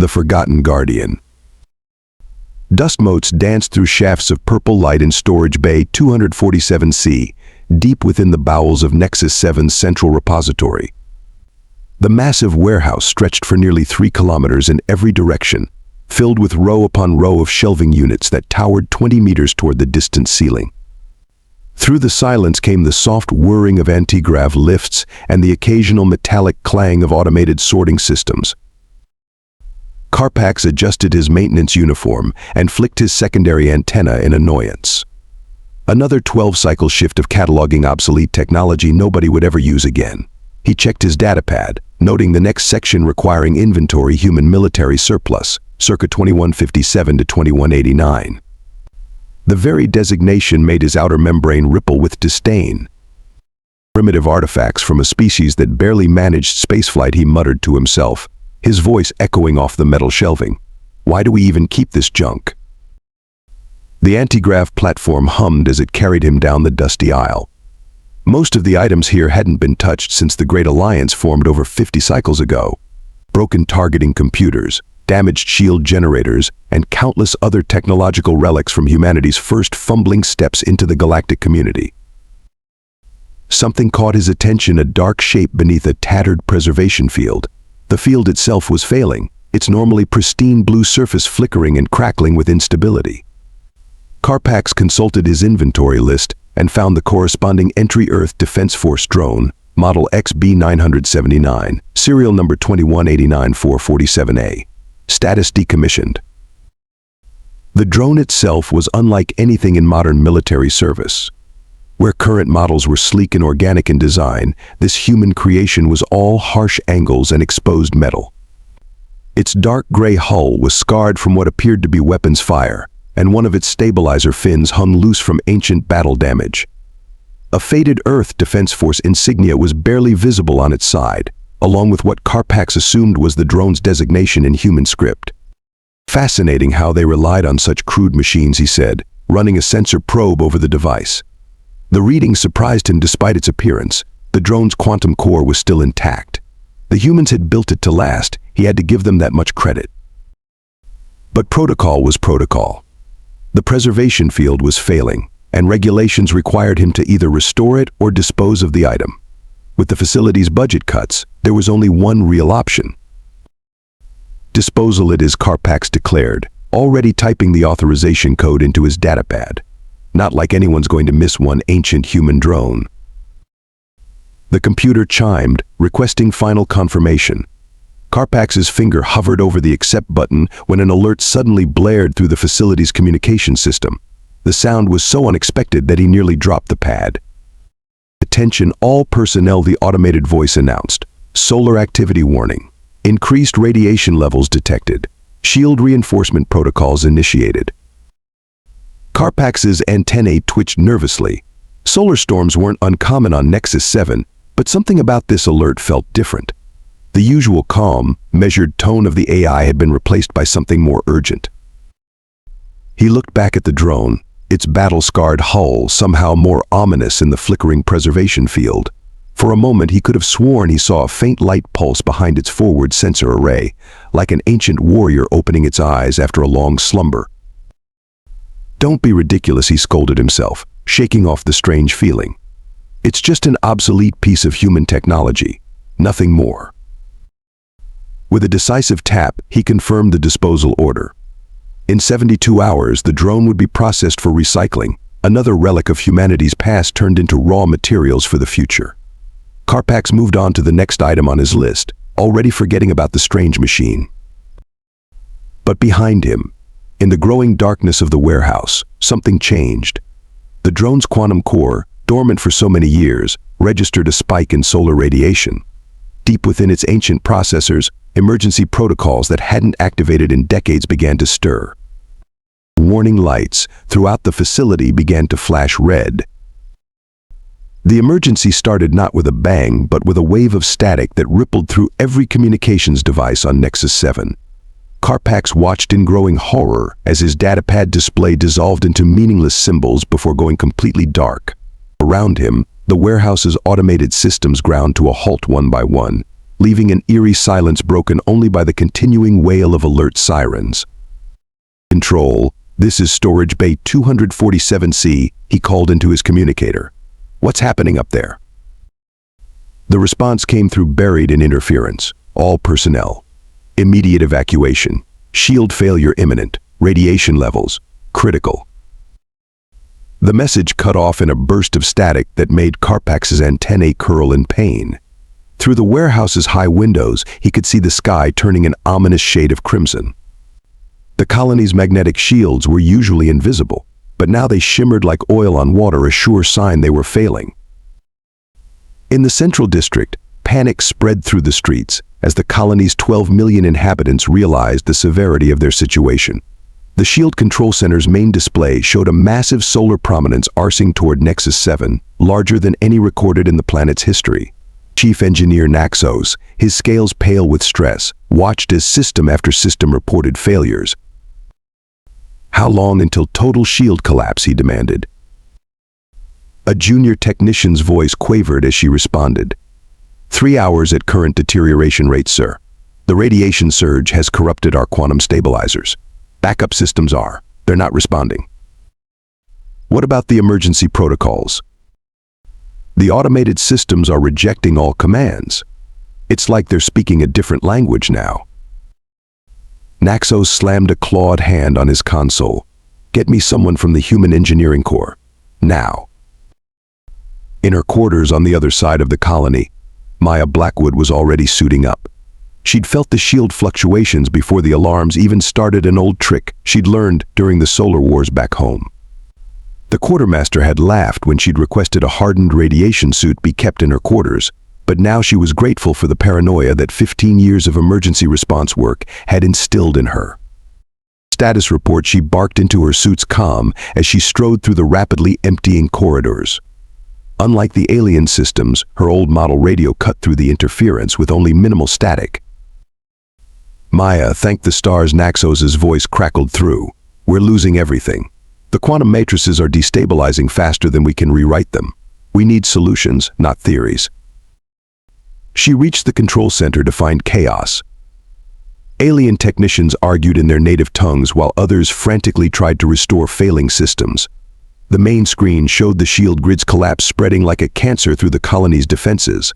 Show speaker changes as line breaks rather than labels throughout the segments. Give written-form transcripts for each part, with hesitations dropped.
the Forgotten Guardian. Dust motes danced through shafts of purple light in Storage Bay 247C, deep within the bowels of Nexus 7's central repository. The massive warehouse stretched for nearly 3 kilometers in every direction, filled with row upon row of shelving units that towered 20 meters toward the distant ceiling. Through the silence came the soft whirring of anti-grav lifts and the occasional metallic clang of automated sorting systems. Carpax adjusted his maintenance uniform and flicked his secondary antenna in annoyance. Another 12-cycle shift of cataloging obsolete technology nobody would ever use again. He checked his datapad, noting the next section requiring inventory human military surplus, circa 2157 to 2189. The very designation made his outer membrane ripple with disdain. Primitive artifacts from a species that barely managed spaceflight, he muttered to himself, his voice echoing off the metal shelving. Why do we even keep this junk? The anti-grav platform hummed as it carried him down the dusty aisle. Most of the items here hadn't been touched since the Great Alliance formed over 50 cycles ago. Broken targeting computers, damaged shield generators, and countless other technological relics from humanity's first fumbling steps into the galactic community. Something caught his attention, a dark shape beneath a tattered preservation field. The field itself was failing, its normally pristine blue surface flickering and crackling with instability. Carpax consulted his inventory list and found the corresponding Entry Earth Defense Force drone, model XB979, serial number 2189447A. Status decommissioned. The drone itself was unlike anything in modern military service. Where current models were sleek and organic in design, this human creation was all harsh angles and exposed metal. Its dark gray hull was scarred from what appeared to be weapons fire, and one of its stabilizer fins hung loose from ancient battle damage. A faded Earth Defense Force insignia was barely visible on its side, along with what Carpax assumed was the drone's designation in human script. Fascinating how they relied on such crude machines, he said, running a sensor probe over the device. The reading surprised him despite its appearance. The drone's quantum core was still intact. The humans had built it to last. He had to give them that much credit. But protocol was protocol. The preservation field was failing, and regulations required him to either restore it or dispose of the item. With the facility's budget cuts, there was only one real option. Disposal it is, Carpax declared, already typing the authorization code into his datapad. Not like anyone's going to miss one ancient human drone. The computer chimed, requesting final confirmation. Carpax's finger hovered over the accept button when an alert suddenly blared through the facility's communication system. The sound was so unexpected that he nearly dropped the pad. Attention all personnel, the automated voice announced. Solar activity warning. Increased radiation levels detected. Shield reinforcement protocols initiated. Carpax's antennae twitched nervously. Solar storms weren't uncommon on Nexus 7, but something about this alert felt different. The usual calm, measured tone of the AI had been replaced by something more urgent. He looked back at the drone, its battle-scarred hull somehow more ominous in the flickering preservation field. For a moment he could have sworn he saw a faint light pulse behind its forward sensor array, like an ancient warrior opening its eyes after a long slumber. Don't be ridiculous, he scolded himself, shaking off the strange feeling. It's just an obsolete piece of human technology, nothing more. With a decisive tap, he confirmed the disposal order. In 72 hours, the drone would be processed for recycling, another relic of humanity's past turned into raw materials for the future. Carpax moved on to the next item on his list, already forgetting about the strange machine. But behind him, in the growing darkness of the warehouse, something changed. The drone's quantum core, dormant for so many years, registered a spike in solar radiation. Deep within its ancient processors, emergency protocols that hadn't activated in decades began to stir. Warning lights throughout the facility began to flash red. The emergency started not with a bang, but with a wave of static that rippled through every communications device on Nexus 7. Carpax watched in growing horror as his datapad display dissolved into meaningless symbols before going completely dark. Around him, the warehouse's automated systems ground to a halt one by one, leaving an eerie silence broken only by the continuing wail of alert sirens. "Control, this is Storage Bay 247C, he called into his communicator. "What's happening up there?" The response came through buried in interference. "All personnel. Immediate evacuation. Shield failure imminent. Radiation levels critical." The message cut off in a burst of static that made Karpax's antennae curl in pain. Through the warehouse's high windows, he could see the sky turning an ominous shade of crimson. The colony's magnetic shields were usually invisible, but now they shimmered like oil on water, a sure sign they were failing. In the central district, panic spread through the streets as the colony's 12 million inhabitants realized the severity of their situation. The Shield Control Center's main display showed a massive solar prominence arcing toward Nexus 7, larger than any recorded in the planet's history. Chief Engineer Naxos, his scales pale with stress, watched as system after system reported failures. "How long until total shield collapse?" he demanded. A junior technician's voice quavered as she responded. 3 hours at current deterioration rate, sir. The radiation surge has corrupted our quantum stabilizers. Backup systems they're not responding." "What about the emergency protocols?" "The automated systems are rejecting all commands. It's like they're speaking a different language now." Naxos slammed a clawed hand on his console. "Get me someone from the Human Engineering Corps. Now." In her quarters on the other side of the colony, Maya Blackwood was already suiting up. She'd felt the shield fluctuations before the alarms even started, an old trick she'd learned during the solar wars back home. The quartermaster had laughed when she'd requested a hardened radiation suit be kept in her quarters, but now she was grateful for the paranoia that 15 years of emergency response work had instilled in her. Status report, she barked into her suit's comm as she strode through the rapidly emptying corridors. Unlike the alien systems, her old model radio cut through the interference with only minimal static. "Maya, thank the stars," Naxos's voice crackled through. "We're losing everything. The quantum matrices are destabilizing faster than we can rewrite them. We need solutions, not theories." She reached the control center to find chaos. Alien technicians argued in their native tongues while others frantically tried to restore failing systems. The main screen showed the shield grid's collapse spreading like a cancer through the colony's defenses.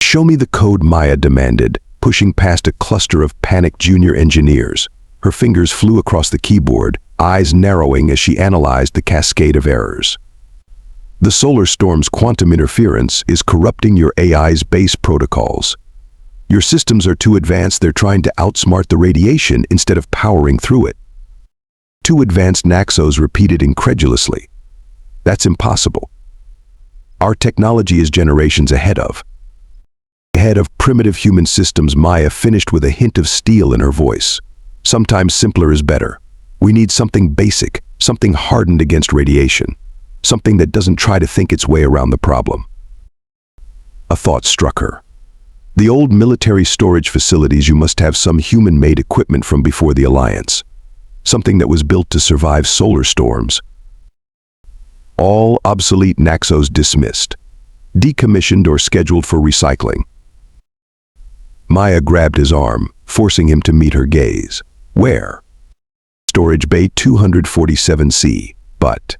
"Show me the code," Maya demanded, pushing past a cluster of panicked junior engineers. Her fingers flew across the keyboard, eyes narrowing as she analyzed the cascade of errors. "The solar storm's quantum interference is corrupting your AI's base protocols. Your systems are too advanced, they're trying to outsmart the radiation instead of powering through it." "Too advanced," Naxos repeated incredulously. "That's impossible. Our technology is generations ahead of primitive human systems." Maya finished with a hint of steel in her voice. "Sometimes simpler is better. We need something basic, something hardened against radiation, something that doesn't try to think its way around the problem." A thought struck her. The old military storage facilities, you must have some human-made equipment from before the Alliance. Something that was built to survive solar storms. "All obsolete," Naxos dismissed. "Decommissioned or scheduled for recycling." Maya grabbed his arm, forcing him to meet her gaze. "Where?" "Storage Bay 247C, but..."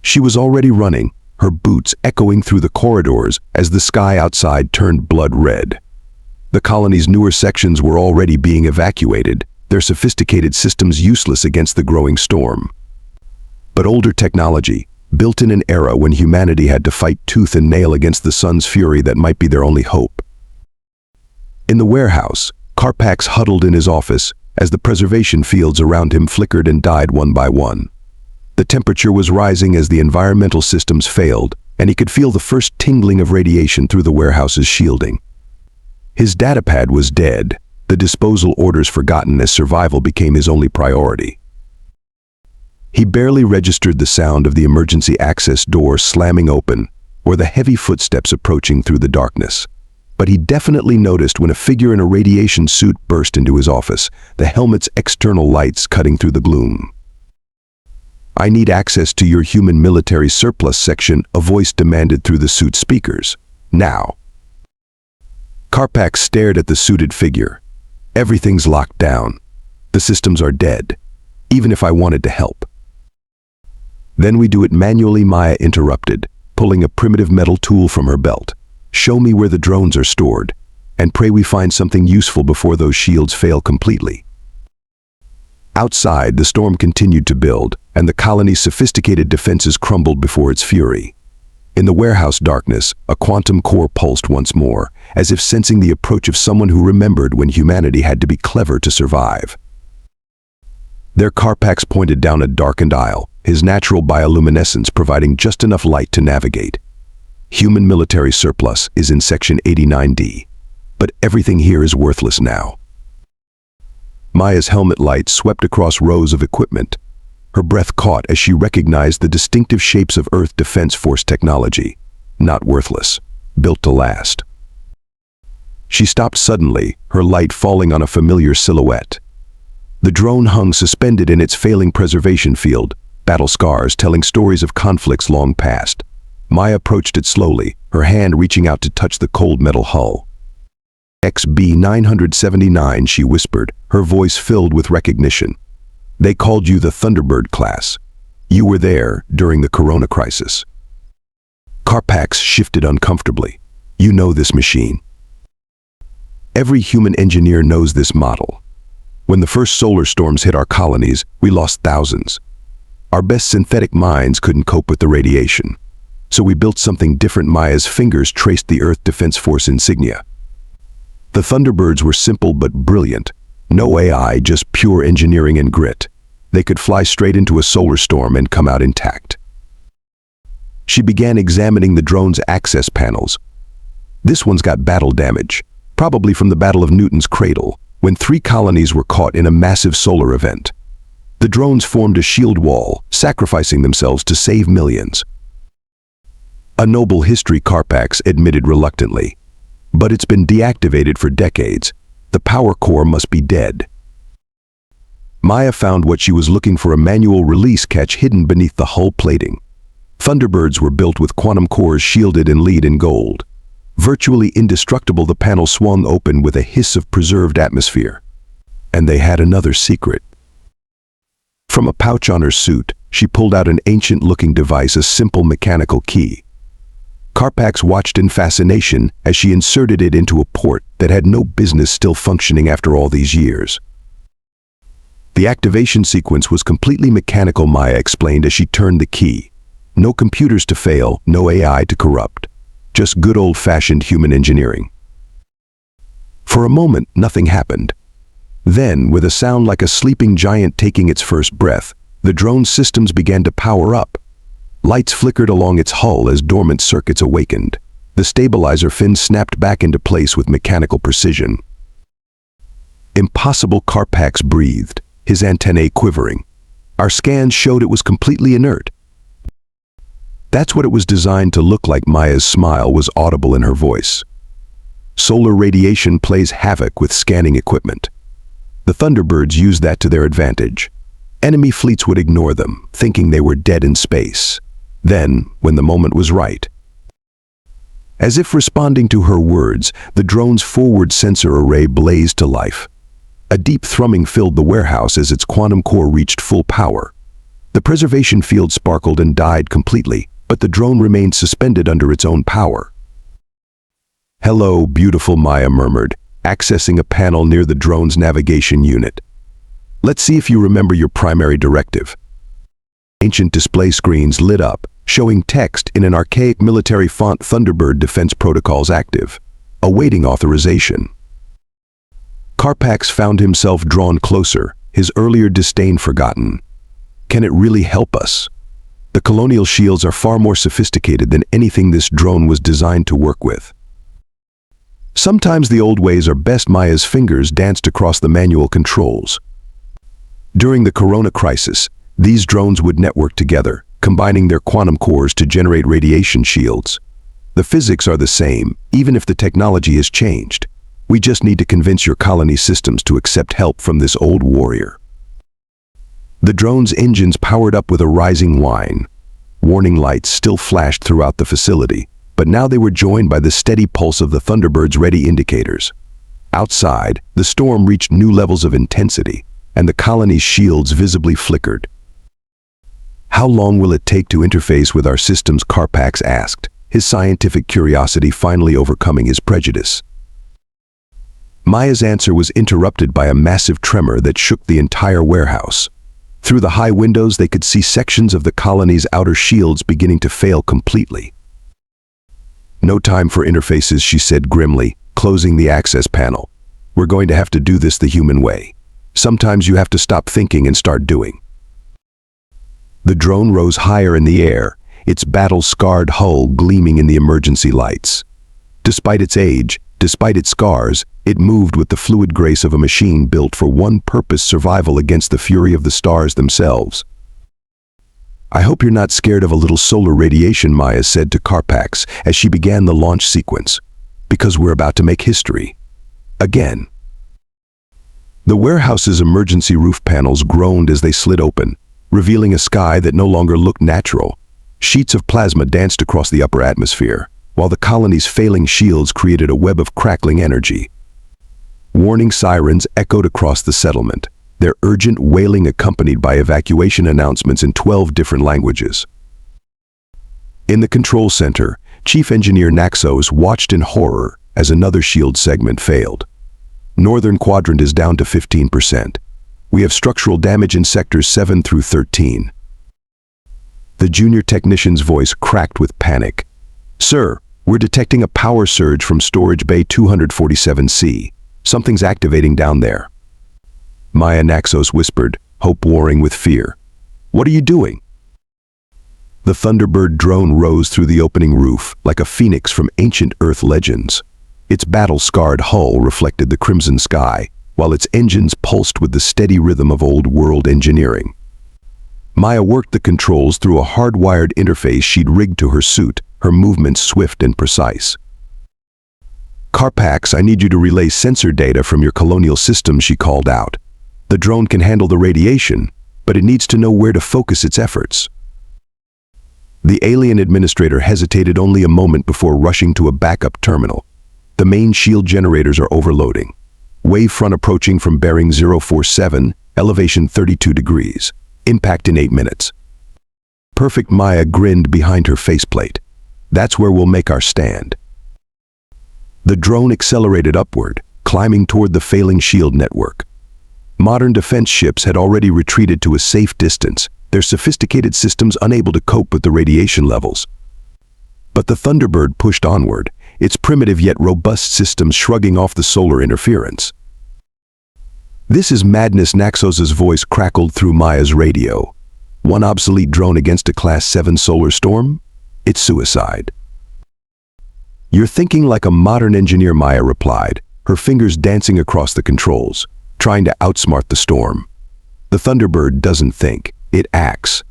She was already running, her boots echoing through the corridors as the sky outside turned blood red. The colony's newer sections were already being evacuated, their sophisticated systems useless against the growing storm. But older technology, built in an era when humanity had to fight tooth and nail against the sun's fury, that might be their only hope. In the warehouse, Karpax huddled in his office as the preservation fields around him flickered and died one by one. The temperature was rising as the environmental systems failed, and he could feel the first tingling of radiation through the warehouse's shielding. His datapad was dead, the disposal orders forgotten as survival became his only priority. He barely registered the sound of the emergency access door slamming open or the heavy footsteps approaching through the darkness. But he definitely noticed when a figure in a radiation suit burst into his office, the helmet's external lights cutting through the gloom. "I need access to your human military surplus section," a voice demanded through the suit's speakers. "Now." Karpak stared at the suited figure. Everything's locked down. The systems are dead, even if I wanted to help. Then we do it manually, Maya interrupted, pulling a primitive metal tool from her belt. Show me where the drones are stored, and pray we find something useful before those shields fail completely. Outside, the storm continued to build, and the colony's sophisticated defenses crumbled before its fury. In the warehouse darkness, a quantum core pulsed once more, as if sensing the approach of someone who remembered when humanity had to be clever to survive. Their Karpaks pointed down a darkened aisle, his natural bioluminescence providing just enough light to navigate. Human military surplus is in Section 89D, but everything here is worthless now. Maya's helmet light swept across rows of equipment. Her breath caught as she recognized the distinctive shapes of Earth Defense Force technology. Not worthless, built to last. She stopped suddenly, her light falling on a familiar silhouette. The drone hung suspended in its failing preservation field, battle scars telling stories of conflicts long past. Maya approached it slowly, her hand reaching out to touch the cold metal hull. XB 979, she whispered, her voice filled with recognition. They called you the Thunderbird class. You were there during the Corona crisis. Karpaks shifted uncomfortably. You know this machine. Every human engineer knows this model. When the first solar storms hit our colonies, we lost thousands. Our best synthetic minds couldn't cope with the radiation. So we built something different. Maya's fingers traced the Earth Defense Force insignia. The Thunderbirds were simple but brilliant. No AI, just pure engineering and grit. They could fly straight into a solar storm and come out intact. She began examining the drone's access panels. This one's got battle damage, probably from the Battle of Newton's Cradle, when 3 colonies were caught in a massive solar event. The drones formed a shield wall, sacrificing themselves to save millions. A noble history, Karpaks admitted reluctantly. But it's been deactivated for decades. The power core must be dead. Maya found what she was looking for, a manual release catch hidden beneath the hull plating. Thunderbirds were built with quantum cores shielded in lead and gold. Virtually indestructible, the panel swung open with a hiss of preserved atmosphere. And they had another secret. From a pouch on her suit, she pulled out an ancient-looking device, a simple mechanical key. Karpaks watched in fascination as she inserted it into a port that had no business still functioning after all these years. The activation sequence was completely mechanical, Maya explained as she turned the key. No computers to fail, no AI to corrupt. Just good old-fashioned human engineering. For a moment, nothing happened. Then, with a sound like a sleeping giant taking its first breath, the drone's systems began to power up. Lights flickered along its hull as dormant circuits awakened. The stabilizer fin snapped back into place with mechanical precision. Impossible, Karpaks breathed, his antennae quivering. Our scans showed it was completely inert. That's what it was designed to look like. Maya's smile was audible in her voice. Solar radiation plays havoc with scanning equipment. The Thunderbirds used that to their advantage. Enemy fleets would ignore them, thinking they were dead in space. Then, when the moment was right. As if responding to her words, the drone's forward sensor array blazed to life. A deep thrumming filled the warehouse as its quantum core reached full power. The preservation field sparkled and died completely, but the drone remained suspended under its own power. Hello, beautiful, Maya murmured, accessing a panel near the drone's navigation unit. Let's see if you remember your primary directive. Ancient display screens lit up, showing text in an archaic military font: Thunderbird defense protocols active, awaiting authorization. Karpaks found himself drawn closer, his earlier disdain forgotten. Can it really help us? The colonial shields are far more sophisticated than anything this drone was designed to work with. Sometimes the old ways are best. Maya's fingers danced across the manual controls. During the Corona crisis, these drones would network together, combining their quantum cores to generate radiation shields. The physics are the same, even if the technology has changed. We just need to convince your colony systems to accept help from this old warrior. The drone's engines powered up with a rising whine. Warning lights still flashed throughout the facility, but but now they were joined by the steady pulse of the Thunderbird's ready indicators. Outside, the storm reached new levels of intensity, and the colony's shields visibly flickered. "How long will it take to interface with our systems?" Carpax asked, his scientific curiosity finally overcoming his prejudice. Maya's answer was interrupted by a massive tremor that shook the entire warehouse. Through the high windows, they could see sections of the colony's outer shields beginning to fail completely. "No time for interfaces," she said grimly, closing the access panel. "We're going to have to do this the human way. Sometimes you have to stop thinking and start doing." The drone rose higher in the air, its battle-scarred hull gleaming in the emergency lights. Despite its age, despite its scars, it moved with the fluid grace of a machine built for one purpose: survival against the fury of the stars themselves. "I hope you're not scared of a little solar radiation," Maya said to Carpax as she began the launch sequence, "because we're about to make history. Again." The warehouse's emergency roof panels groaned as they slid open, revealing a sky that no longer looked natural. Sheets of plasma danced across the upper atmosphere, while the colony's failing shields created a web of crackling energy. Warning sirens echoed across the settlement, their urgent wailing accompanied by evacuation announcements in 12 different languages. In the control center, Chief Engineer Naxos watched in horror as another shield segment failed. "Northern quadrant is down to 15%. We have structural damage in sectors 7 through 13. The junior technician's voice cracked with panic. "Sir, we're detecting a power surge from storage bay 247C. Something's activating down there." Maya, Naxos whispered, hope warring with fear. "What are you doing?" The Thunderbird drone rose through the opening roof like a phoenix from ancient Earth legends. Its battle-scarred hull reflected the crimson sky, while its engines pulsed with the steady rhythm of old-world engineering. Maya worked the controls through a hardwired interface she'd rigged to her suit, her movements swift and precise. "Carpax, I need you to relay sensor data from your colonial system," she called out. "The drone can handle the radiation, but it needs to know where to focus its efforts." The alien administrator hesitated only a moment before rushing to a backup terminal. "The main shield generators are overloading. Wavefront approaching from bearing 047, elevation 32 degrees. Impact in 8 minutes. "Perfect." Maya grinned behind her faceplate. "That's where we'll make our stand." The drone accelerated upward, climbing toward the failing shield network. Modern defense ships had already retreated to a safe distance, their sophisticated systems unable to cope with the radiation levels. But the Thunderbird pushed onward, its primitive yet robust systems shrugging off the solar interference. "This is madness." Naxos's voice crackled through Maya's radio. "One obsolete drone against a Class 7 solar storm? It's suicide." "You're thinking like a modern engineer," Maya replied, her fingers dancing across the controls, trying to outsmart the storm. "The Thunderbird doesn't think, it acts."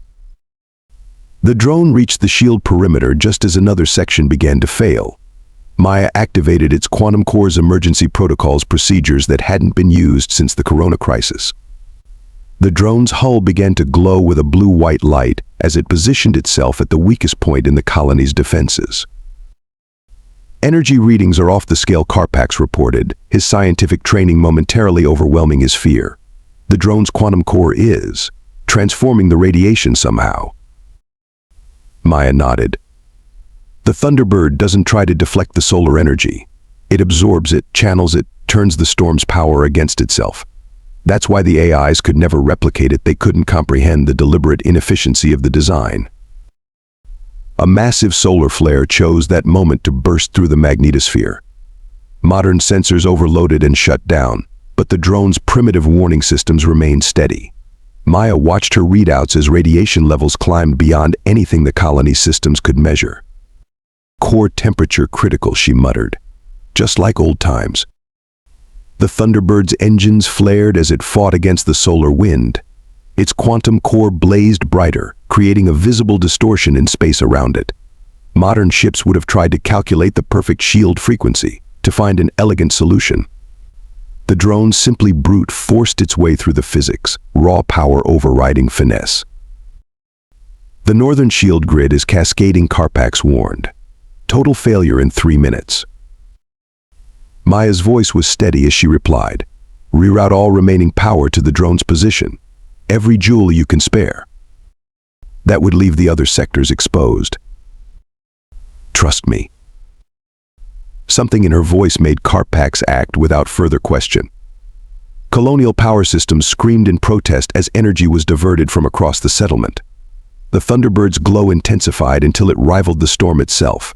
The drone reached the shield perimeter just as another section began to fail. Maya activated its quantum core's emergency protocols procedures that hadn't been used since the Corona crisis. The drone's hull began to glow with a blue-white light as it positioned itself at the weakest point in the colony's defenses. "Energy readings are off the scale," Carpax reported, his scientific training momentarily overwhelming his fear. "The drone's quantum core is transforming the radiation somehow." Maya nodded. "The Thunderbird doesn't try to deflect the solar energy. It absorbs it, channels it, turns the storm's power against itself. That's why the AIs could never replicate it. They couldn't comprehend the deliberate inefficiency of the design." A massive solar flare chose that moment to burst through the magnetosphere. Modern sensors overloaded and shut down, but the drone's primitive warning systems remained steady. Maya watched her readouts as radiation levels climbed beyond anything the colony's systems could measure. "Core temperature critical," she muttered. "Just like old times." The Thunderbird's engines flared as it fought against the solar wind. Its quantum core blazed brighter, creating a visible distortion in space around it. Modern ships would have tried to calculate the perfect shield frequency to find an elegant solution. The drone simply brute forced its way through the physics, raw power overriding finesse. "The northern shield grid is cascading," Carpax warned. Total failure in 3 minutes. Maya's voice was steady as she replied, "Reroute all remaining power to the drone's position. Every joule you can spare. That would leave the other sectors exposed. Trust me." Something in her voice made Karpak's act without further question. Colonial power systems screamed in protest as energy was diverted from across the settlement. The Thunderbird's glow intensified until it rivaled the storm itself.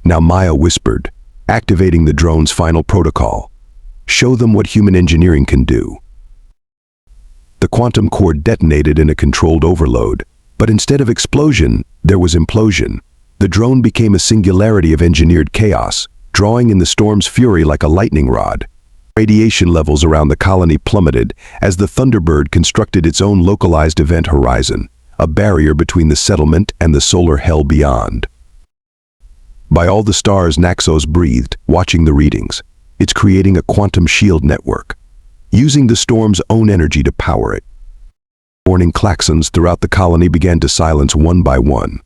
Now Maya whispered, activating the drone's final protocol. "Show them what human engineering can do." The quantum core detonated in a controlled overload, but instead of explosion, there was implosion. The drone became a singularity of engineered chaos, drawing in the storm's fury like a lightning rod. Radiation levels around the colony plummeted as the Thunderbird constructed its own localized event horizon, a barrier between the settlement and the solar hell beyond. By all the stars, Naxos breathed, watching the readings. It's creating a quantum shield network, using the storm's own energy to power it. Warning klaxons throughout the colony began to silence one by one.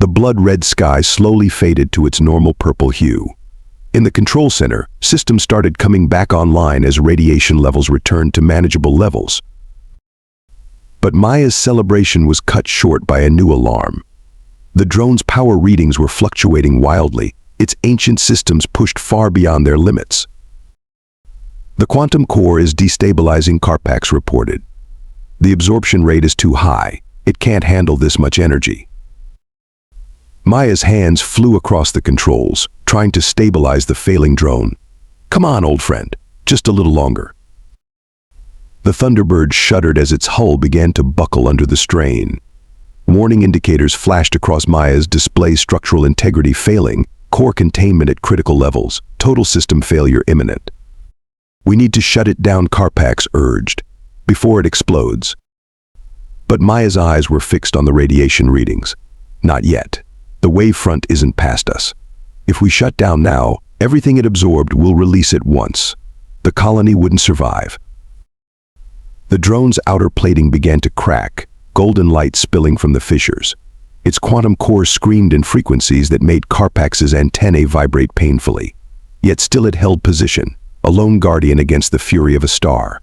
The blood-red sky slowly faded to its normal purple hue. In the control center, systems started coming back online as radiation levels returned to manageable levels. But Maya's celebration was cut short by a new alarm. The drone's power readings were fluctuating wildly, its ancient systems pushed far beyond their limits. "The quantum core is destabilizing," Karpak's reported. "The absorption rate is too high. It can't handle this much energy." Maya's hands flew across the controls, trying to stabilize the failing drone. "Come on, old friend, just a little longer." The Thunderbird shuddered as its hull began to buckle under the strain. Warning indicators flashed across Maya's display: structural integrity failing, core containment at critical levels, total system failure imminent. "We need to shut it down," Karpak's urged, "before it explodes." But Maya's eyes were fixed on the radiation readings. "Not yet. The wavefront isn't past us. If we shut down now, everything it absorbed will release at once. The colony wouldn't survive." The drone's outer plating began to crack, golden light spilling from the fissures. Its quantum core screamed in frequencies that made Karpak's antennae vibrate painfully. Yet still it held position, a lone guardian against the fury of a star.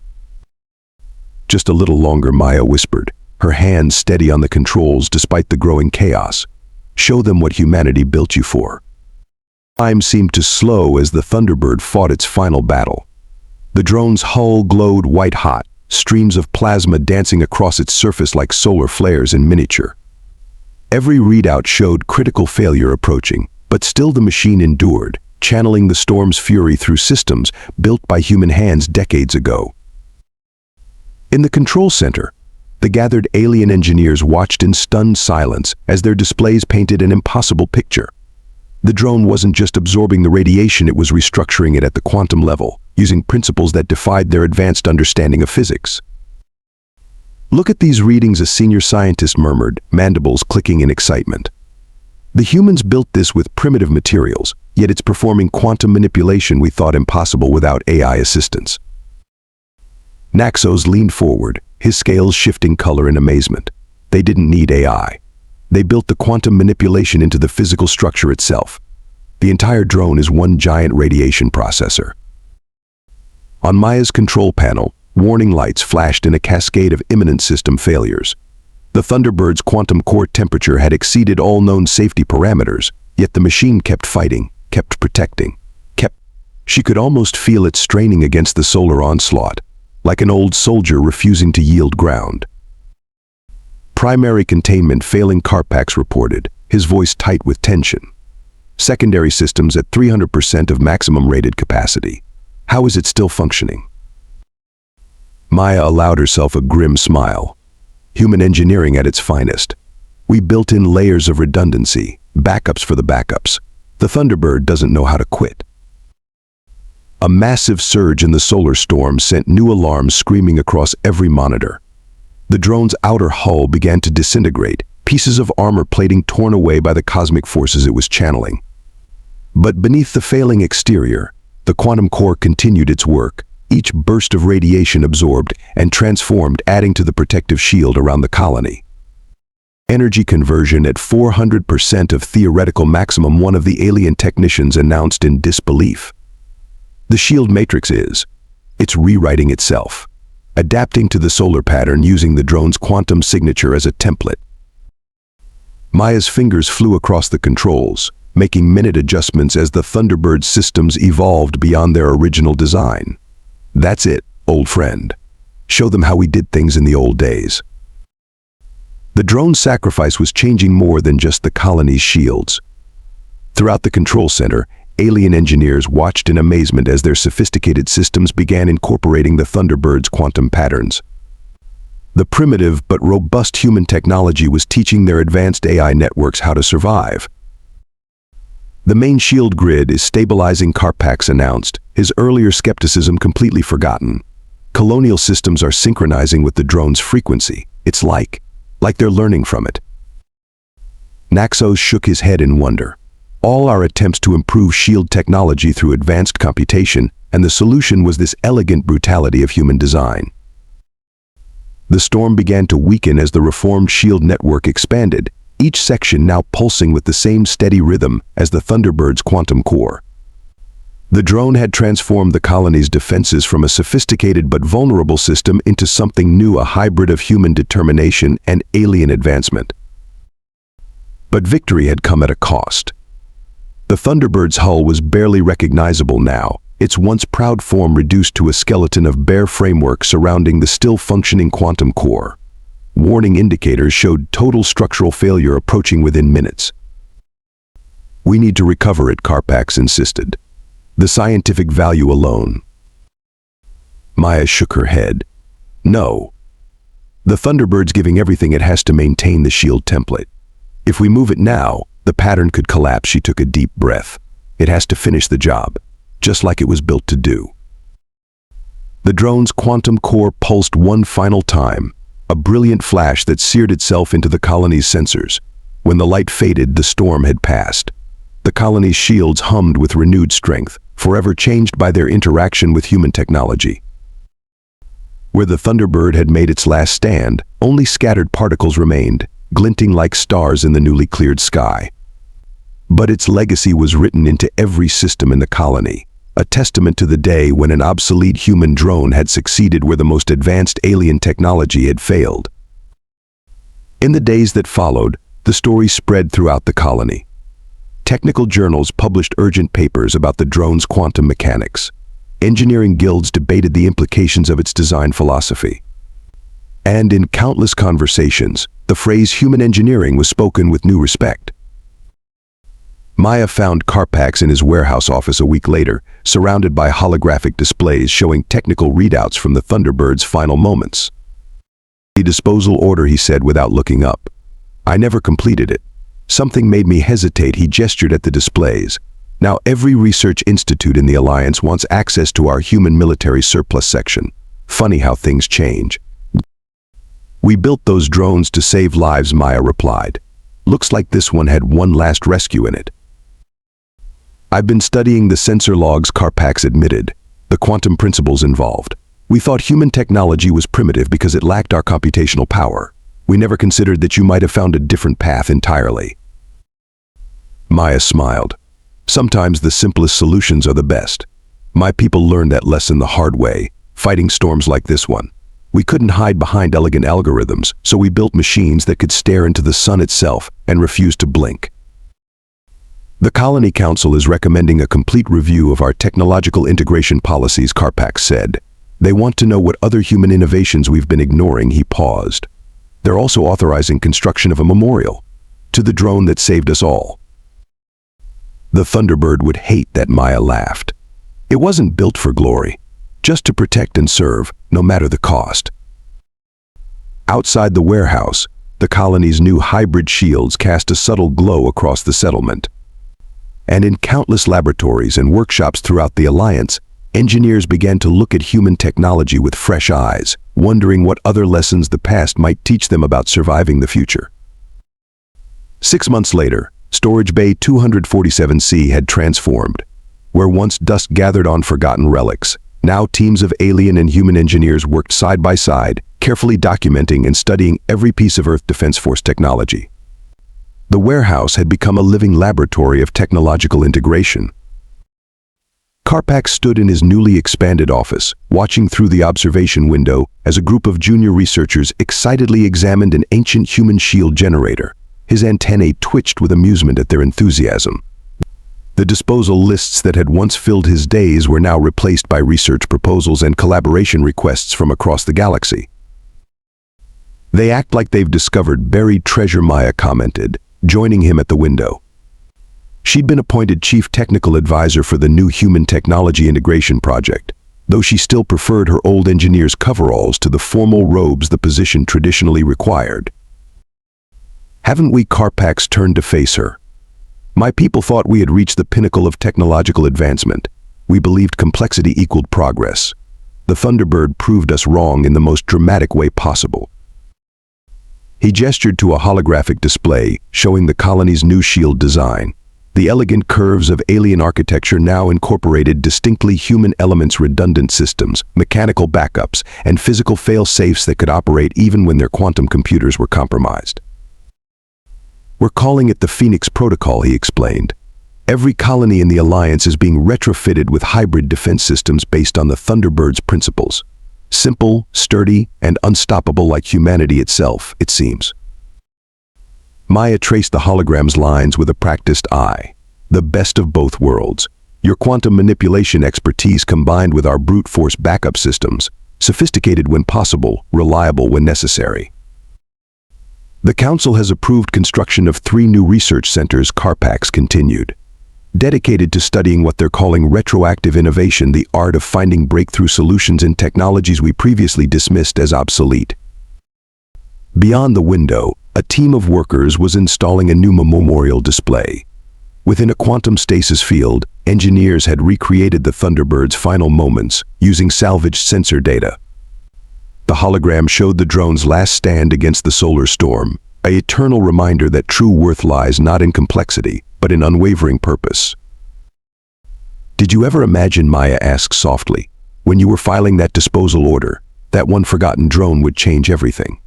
"Just a little longer," Maya whispered, her hands steady on the controls despite the growing chaos. "Show them what humanity built you for." Time seemed to slow as the Thunderbird fought its final battle. The drone's hull glowed white-hot, streams of plasma dancing across its surface like solar flares in miniature. Every readout showed critical failure approaching, but still the machine endured, channeling the storm's fury through systems built by human hands decades ago. In the control center, the gathered alien engineers watched in stunned silence as their displays painted an impossible picture. The drone wasn't just absorbing the radiation, it was restructuring it at the quantum level, using principles that defied their advanced understanding of physics. "Look at these readings," a senior scientist murmured, mandibles clicking in excitement. "The humans built this with primitive materials, yet it's performing quantum manipulation we thought impossible without AI assistance." Naxos leaned forward, his scales shifting color in amazement. They didn't need AI. They built the quantum manipulation into the physical structure itself. The entire drone is one giant radiation processor. On Maya's control panel, warning lights flashed in a cascade of imminent system failures. The Thunderbird's quantum core temperature had exceeded all known safety parameters, yet the machine kept fighting, kept protecting, She could almost feel it straining against the solar onslaught, like an old soldier refusing to yield ground. "Primary containment failing," Karpak's reported, his voice tight with tension. "Secondary systems at 300% of maximum rated capacity. How is it still functioning?" Maya allowed herself a grim smile. "Human engineering at its finest. We built in layers of redundancy, backups for the backups. The Thunderbird doesn't know how to quit." A massive surge in the solar storm sent new alarms screaming across every monitor. The drone's outer hull began to disintegrate, pieces of armor plating torn away by the cosmic forces it was channeling. But beneath the failing exterior, the quantum core continued its work, each burst of radiation absorbed and transformed, adding to the protective shield around the colony. energy conversion at 400% of theoretical maximum, one of the alien technicians announced in disbelief. The shield matrix it's rewriting itself, adapting to the solar pattern using the drone's quantum signature as a template. Maya's fingers flew across the controls, making minute adjustments as the Thunderbird systems evolved beyond their original design. That's it, old friend. Show them how we did things in the old days. The drone's sacrifice was changing more than just the colony's shields. Throughout the control center, alien engineers watched in amazement as their sophisticated systems began incorporating the Thunderbird's quantum patterns. The primitive but robust human technology was teaching their advanced AI networks how to survive. The main shield grid is stabilizing, Karpax announced, his earlier skepticism completely forgotten. Colonial systems are synchronizing with the drone's frequency. It's like they're learning from it. Naxos shook his head in wonder. All our attempts to improve shield technology through advanced computation, and the solution was this elegant brutality of human design. The storm began to weaken as the reformed shield network expanded, each section now pulsing with the same steady rhythm as the Thunderbird's quantum core. The drone had transformed the colony's defenses from a sophisticated but vulnerable system into something new, a hybrid of human determination and alien advancement. But victory had come at a cost. The Thunderbird's hull was barely recognizable now, its once proud form reduced to a skeleton of bare framework surrounding the still-functioning quantum core. Warning indicators showed total structural failure approaching within minutes. "We need to recover it," Karpax insisted. "The scientific value alone." Maya shook her head. "No. The Thunderbird's giving everything it has to maintain the shield template. If we move it now, the pattern could collapse." She took a deep breath. "It has to finish the job, just like it was built to do." The drone's quantum core pulsed one final time, a brilliant flash that seared itself into the colony's sensors. When the light faded, the storm had passed. The colony's shields hummed with renewed strength, forever changed by their interaction with human technology. Where the Thunderbird had made its last stand, only scattered particles remained, glinting like stars in the newly cleared sky. But its legacy was written into every system in the colony, a testament to the day when an obsolete human drone had succeeded where the most advanced alien technology had failed. In the days that followed, the story spread throughout the colony. Technical journals published urgent papers about the drone's quantum mechanics. Engineering guilds debated the implications of its design philosophy. And in countless conversations, the phrase human engineering was spoken with new respect. Maya found Karpax in his warehouse office a week later, surrounded by holographic displays showing technical readouts from the Thunderbird's final moments. "The disposal order," he said without looking up. "I never completed it. Something made me hesitate." He gestured at the displays. "Now every research institute in the Alliance wants access to our human military surplus section. Funny how things change." "We built those drones to save lives," Maya replied. "Looks like this one had one last rescue in it." "I've been studying the sensor logs," Karpax admitted. "The quantum principles involved. We thought human technology was primitive because it lacked our computational power. We never considered that you might have found a different path entirely." Maya smiled. "Sometimes the simplest solutions are the best. My people learned that lesson the hard way, fighting storms like this one. We couldn't hide behind elegant algorithms, so we built machines that could stare into the sun itself and refuse to blink." "The Colony Council is recommending a complete review of our technological integration policies," Karpax said. "They want to know what other human innovations we've been ignoring." He paused. "They're also authorizing construction of a memorial to the drone that saved us all." The Thunderbird would hate that, Maya laughed. "It wasn't built for glory, just to protect and serve, no matter the cost." Outside the warehouse, the colony's new hybrid shields cast a subtle glow across the settlement. And in countless laboratories and workshops throughout the Alliance, engineers began to look at human technology with fresh eyes, wondering what other lessons the past might teach them about surviving the future. 6 months later, Storage Bay 247C had transformed. Where once dust gathered on forgotten relics, Now teams of alien and human engineers worked side by side, carefully documenting and studying every piece of Earth Defense Force technology. The warehouse had become a living laboratory of technological integration. Karpak stood in his newly expanded office, watching through the observation window as a group of junior researchers excitedly examined an ancient human shield generator. His antennae twitched with amusement at their enthusiasm. The disposal lists that had once filled his days were now replaced by research proposals and collaboration requests from across the galaxy. "They act like they've discovered buried treasure," Maya commented, joining him at the window. She'd been appointed chief technical advisor for the new human technology integration project, though she still preferred her old engineer's coveralls to the formal robes the position traditionally required. "Haven't we?" Karpak turned to face her. "My people thought we had reached the pinnacle of technological advancement. We believed complexity equaled progress. The Thunderbird proved us wrong in the most dramatic way possible." He gestured to a holographic display showing the colony's new shield design. The elegant curves of alien architecture now incorporated distinctly human elements, redundant systems, mechanical backups, and physical fail-safes that could operate even when their quantum computers were compromised. "We're calling it the Phoenix Protocol," he explained. "Every colony in the Alliance is being retrofitted with hybrid defense systems based on the Thunderbird's principles. Simple, sturdy, and unstoppable like humanity itself, it seems." Maya traced the hologram's lines with a practiced eye. "The best of both worlds. Your quantum manipulation expertise combined with our brute force backup systems, sophisticated when possible, reliable when necessary." "The Council has approved construction of 3 new research centers," Karpak continued, "dedicated to studying what they're calling retroactive innovation, the art of finding breakthrough solutions in technologies we previously dismissed as obsolete." Beyond the window, a team of workers was installing a new memorial display. Within a quantum stasis field, engineers had recreated the Thunderbird's final moments using salvaged sensor data. The hologram showed the drone's last stand against the solar storm, an eternal reminder that true worth lies not in complexity, but in unwavering purpose. "Did you ever imagine," Maya asked softly, "when you were filing that disposal order, that one forgotten drone would change everything?"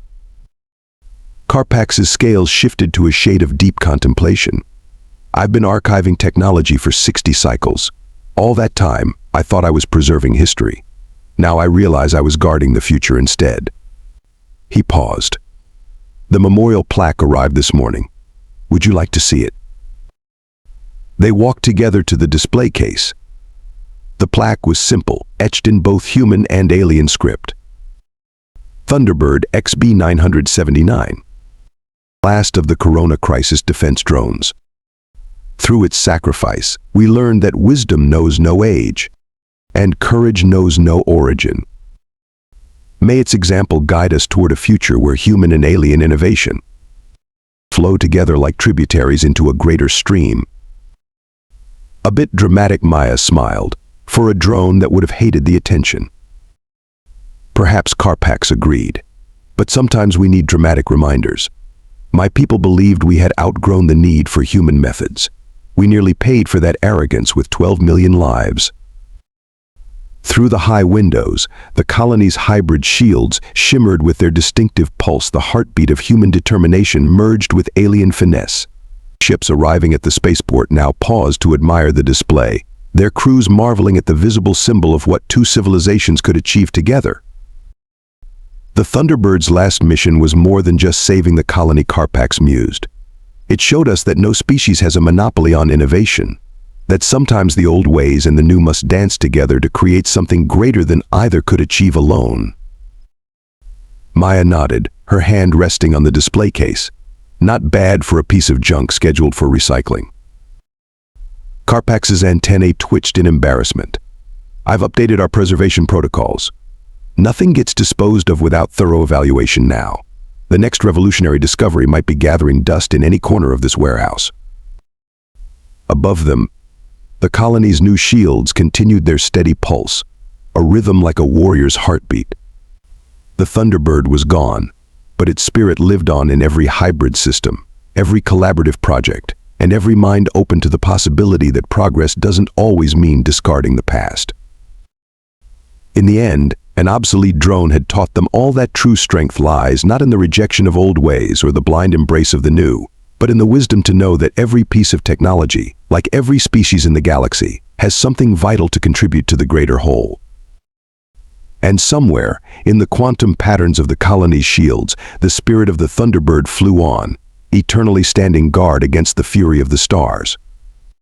Karpak's scales shifted to a shade of deep contemplation. "I've been archiving technology for 60 cycles. All that time, I thought I was preserving history. Now I realize I was guarding the future instead." He paused. "The memorial plaque arrived this morning. Would you like to see it?" They walked together to the display case. The plaque was simple, etched in both human and alien script. "Thunderbird XB 979. Last of the Corona Crisis defense drones. Through its sacrifice, we learned that wisdom knows no age, and courage knows no origin. May its example guide us toward a future where human and alien innovation flow together like tributaries into a greater stream." A bit dramatic, Maya smiled, for a drone that would have hated the attention. Perhaps Karpak agreed, but sometimes we need dramatic reminders. My people believed we had outgrown the need for human methods. We nearly paid for that arrogance with 12 million lives. Through the high windows, the colony's hybrid shields shimmered with their distinctive pulse, the heartbeat of human determination merged with alien finesse. Ships arriving at the spaceport now paused to admire the display, their crews marveling at the visible symbol of what 2 civilizations could achieve together. The Thunderbird's last mission was more than just saving the colony, Karpak mused. It showed us that no species has a monopoly on innovation, that sometimes the old ways and the new must dance together to create something greater than either could achieve alone. Maya nodded, her hand resting on the display case. Not bad for a piece of junk scheduled for recycling. Karpak's antennae twitched in embarrassment. "I've updated our preservation protocols. Nothing gets disposed of without thorough evaluation now. The next revolutionary discovery might be gathering dust in any corner of this warehouse." Above them, the colony's new shields continued their steady pulse, a rhythm like a warrior's heartbeat. The Thunderbird was gone, but its spirit lived on in every hybrid system, every collaborative project, and every mind open to the possibility that progress doesn't always mean discarding the past. In the end, an obsolete drone had taught them all that true strength lies not in the rejection of old ways or the blind embrace of the new, but in the wisdom to know that every piece of technology, like every species in the galaxy, has something vital to contribute to the greater whole. And somewhere, in the quantum patterns of the colony's shields, the spirit of the Thunderbird flew on, eternally standing guard against the fury of the stars.